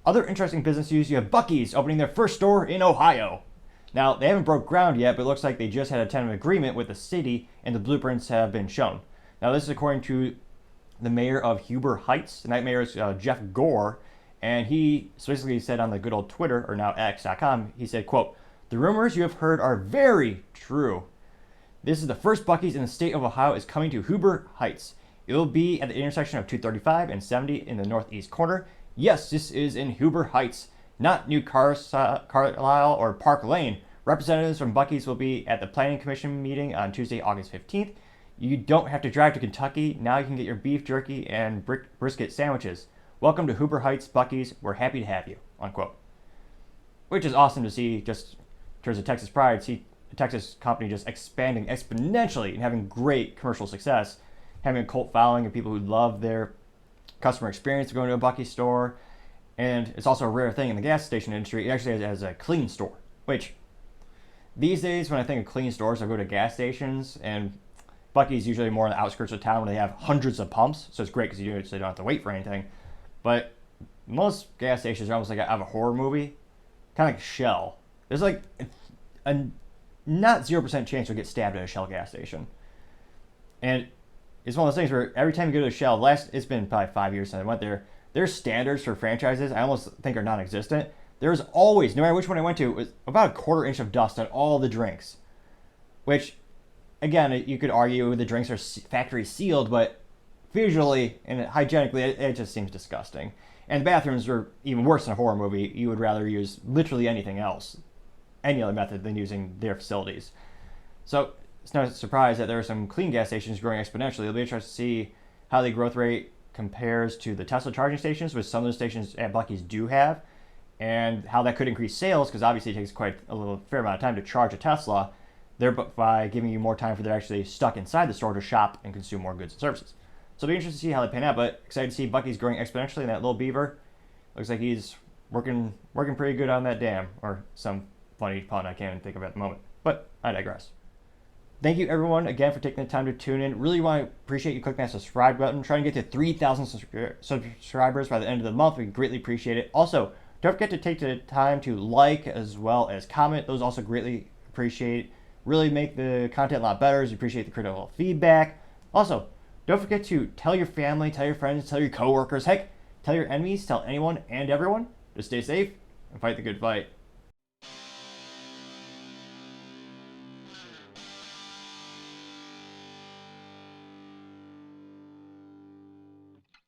Other interesting business news, you have Buc'ees opening their first store in Ohio. Now, they haven't broke ground yet, but it looks like they just had a tentative agreement with the city, and the blueprints have been shown. Now, this is according to the mayor of Huber Heights, and that mayor is Jeff Gore, and he basically said on the good old Twitter, or now X.com, he said, quote, "The rumors you have heard are very true. This is the first Buc'ees in the state of Ohio is coming to Huber Heights. It will be at the intersection of 235 and 70 in the northeast corner. Yes, this is in Huber Heights, not New Carlisle or Park Lane. Representatives from Buc'ees will be at the Planning Commission meeting on Tuesday, August 15th. You don't have to drive to Kentucky. Now you can get your beef jerky and brisket sandwiches. Welcome to Huber Heights, Buc'ees. We're happy to have you," unquote. Which is awesome to see, just in terms of Texas pride, see a Texas company just expanding exponentially and having great commercial success, having a cult following of people who love their customer experience of going to a Buc'ees store. And it's also a rare thing in the gas station industry. It actually has a clean store, which these days when I think of clean stores, I go to gas stations, and Buc'ees usually more on the outskirts of town where they have hundreds of pumps, so it's great because you don't have to wait for anything. But most gas stations are almost like out of a horror movie, kind of like Shell. There's like a not 0% chance you'll get stabbed at a Shell gas station. And it's one of those things where every time you go to a Shell, it's been probably 5 years since I went there, their standards for franchises I almost think are non-existent. There's always, no matter which one I went to, it was about a quarter inch of dust on all the drinks. Which, again, you could argue the drinks are factory sealed, but visually and hygienically, it just seems disgusting. And the bathrooms are even worse than a horror movie. You would rather use literally anything else, any other method than using their facilities. So it's no surprise that there are some clean gas stations growing exponentially. It'll be interesting to see how the growth rate compares to the Tesla charging stations, which some of the stations at Buc'ees do have, and how that could increase sales, because obviously it takes quite a fair amount of time to charge a Tesla, thereby giving you more time for they're actually stuck inside the store to shop and consume more goods and services. So it'll be interesting to see how they pan out, but excited to see Buc'ees growing exponentially, and that little beaver looks like he's working pretty good on that dam, or some funny pun I can't even think of at the moment. But I digress. Thank you everyone again for taking the time to tune in. Really want to appreciate you clicking that subscribe button. Trying to get to 3,000 subscribers by the end of the month. We greatly appreciate it. Also, don't forget to take the time to like as well as comment. Those also greatly appreciate. Really make the content a lot better. We appreciate the critical feedback. Also, don't forget to tell your family, tell your friends, tell your coworkers, heck, tell your enemies, tell anyone and everyone to stay safe and fight the good fight.